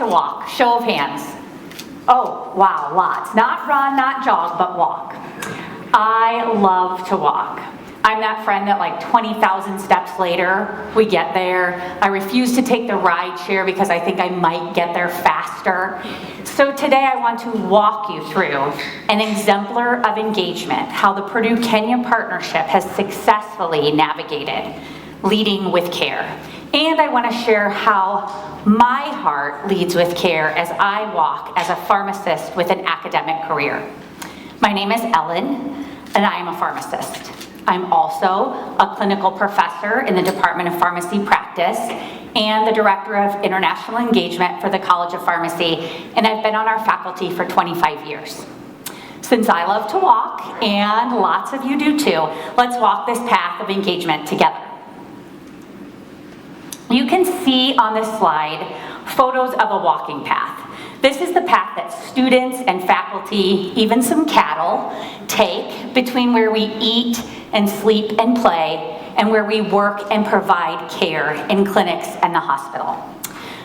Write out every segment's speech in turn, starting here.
to walk? Show of hands. Oh, wow, lots. Not run, not jog, but walk. I love to walk. I'm that friend that like 20,000 steps later, we get there. I refuse to take the ride share because I think I might get there faster. So today I want to walk you through an exemplar of engagement, how the Purdue Kenya Partnership has successfully navigated leading with care. And I want to share how my heart leads with care as I walk as a pharmacist with an academic career. My name is Ellen, and I am a pharmacist. I'm also a clinical professor in the Department of Pharmacy Practice and the Director of International Engagement for the College of Pharmacy, and I've been on our faculty for 25 years. Since I love to walk, and lots of you do too, let's walk this path of engagement together. You can see on this slide photos of a walking path. This is the path that students and faculty, even some cattle, take between where we eat and sleep and play and where we work and provide care in clinics and the hospital.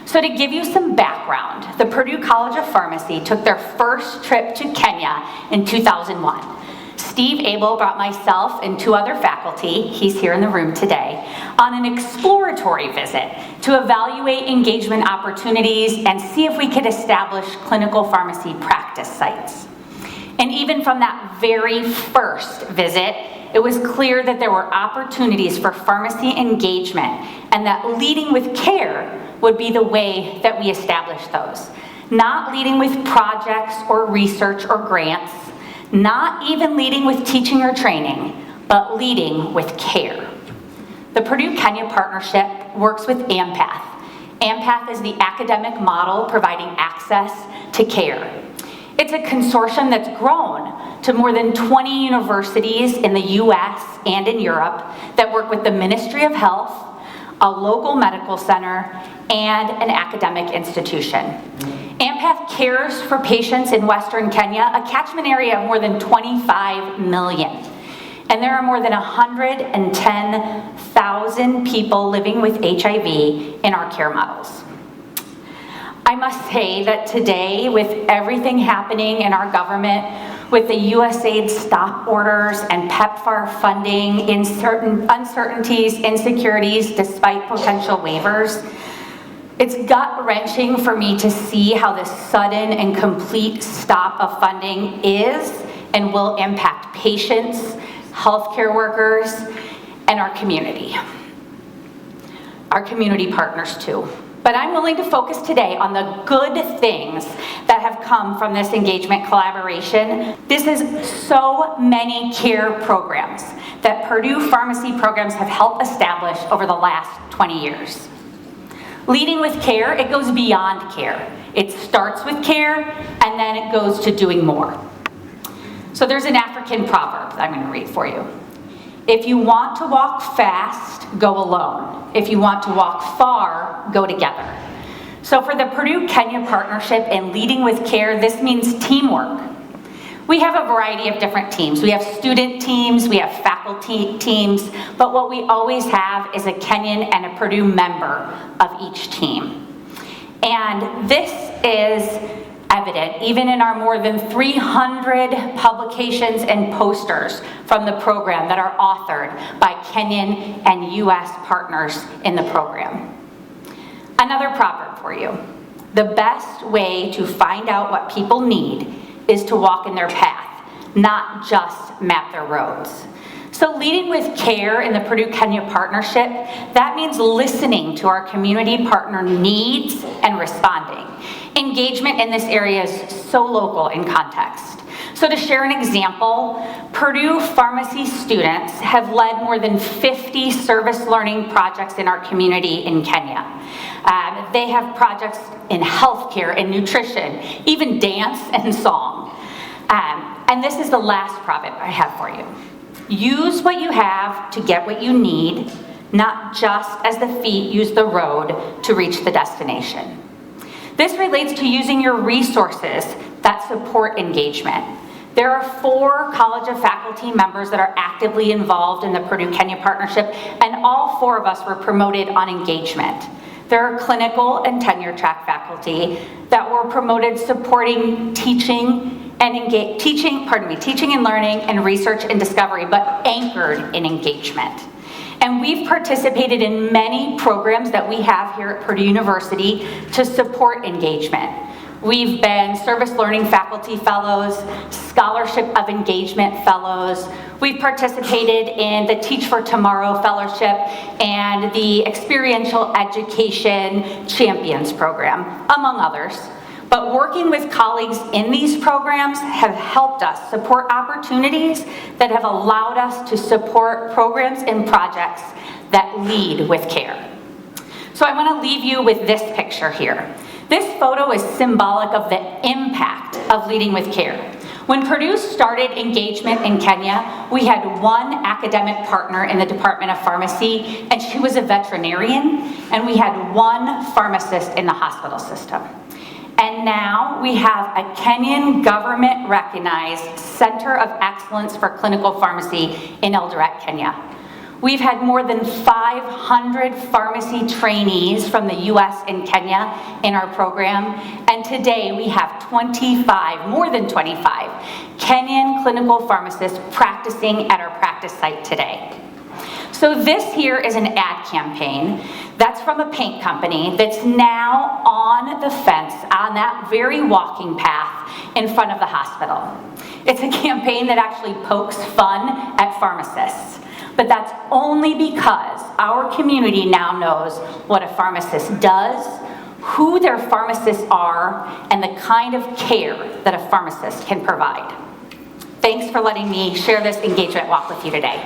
So to give you some background, the Purdue College of Pharmacy took their first trip to Kenya in 2001. Steve Abel brought myself and 2 other faculty, he's here in the room today, on an exploratory visit to evaluate engagement opportunities and see if we could establish clinical pharmacy practice sites. And even from that very first visit, it was clear that there were opportunities for pharmacy engagement and that leading with care would be the way that we established those. Not leading with projects or research or grants, not even leading with teaching or training, but leading with care. The Purdue Kenya Partnership works with AMPATH. AMPATH is the academic model providing access to care. It's a consortium that's grown to more than 20 universities in the US and in Europe that work with the Ministry of Health, a local medical center, and an academic institution. AMPATH cares for patients in Western Kenya, a catchment area of more than 25 million. And there are more than 110,000 people living with HIV in our care models. I must say that today, with everything happening in our government, with the USAID stop orders and PEPFAR funding, in certain uncertainties, insecurities, despite potential waivers, it's gut-wrenching for me to see how this sudden and complete stop of funding is and will impact patients, healthcare workers, and our community partners too. But I'm willing to focus today on the good things that have come from this engagement collaboration. This is so many care programs that Purdue Pharmacy programs have helped establish over the last 20 years. Leading with care, it goes beyond care. It starts with care, and then it goes to doing more. So there's an African proverb that I'm going to read for you. If you want to walk fast, go alone. If you want to walk far, go together. So for the Purdue Kenya Partnership and Leading with Care, this means teamwork. We have a variety of different teams. We have student teams, we have faculty teams, but what we always have is a Kenyan and a Purdue member of each team. And this is evident even in our more than 300 publications and posters from the program that are authored by Kenyan and US partners in the program. Another proverb for you. The best way to find out what people need is to walk in their path, not just map their roads. So leading with care in the Purdue Kenya Partnership, that means listening to our community partner needs and responding. Engagement in this area is so local in context. So to share an example, Purdue Pharmacy students have led more than 50 service learning projects in our community in Kenya. They have projects in healthcare and nutrition, even dance and song. And this is the last proverb I have for you. Use what you have to get what you need, not just as the feet use the road to reach the destination. This relates to using your resources that support engagement. There are 4 College of Faculty members that are actively involved in the Purdue Kenya Partnership, and all 4 of us were promoted on engagement. There are clinical and tenure track faculty that were promoted supporting teaching and learning and research and discovery, but anchored in engagement. And we've participated in many programs that we have here at Purdue University to support engagement. We've been Service Learning Faculty Fellows, Scholarship of Engagement Fellows. We've participated in the Teach for Tomorrow Fellowship and the Experiential Education Champions Program, among others. But working with colleagues in these programs have helped us support opportunities that have allowed us to support programs and projects that lead with care. So I want to leave you with this picture here. This photo is symbolic of the impact of leading with care. When Purdue started engagement in Kenya, we had one academic partner in the Department of Pharmacy, and she was a veterinarian, and we had one pharmacist in the hospital system. And now we have a Kenyan government-recognized Center of Excellence for Clinical Pharmacy in Eldoret, Kenya. We've had more than 500 pharmacy trainees from the US and Kenya in our program, and today we have more than 25 Kenyan clinical pharmacists practicing at our practice site today. So this here is an ad campaign that's from a paint company that's now on the fence on that very walking path in front of the hospital. It's a campaign that actually pokes fun at pharmacists. But that's only because our community now knows what a pharmacist does, who their pharmacists are, and the kind of care that a pharmacist can provide. Thanks for letting me share this engagement walk with you today.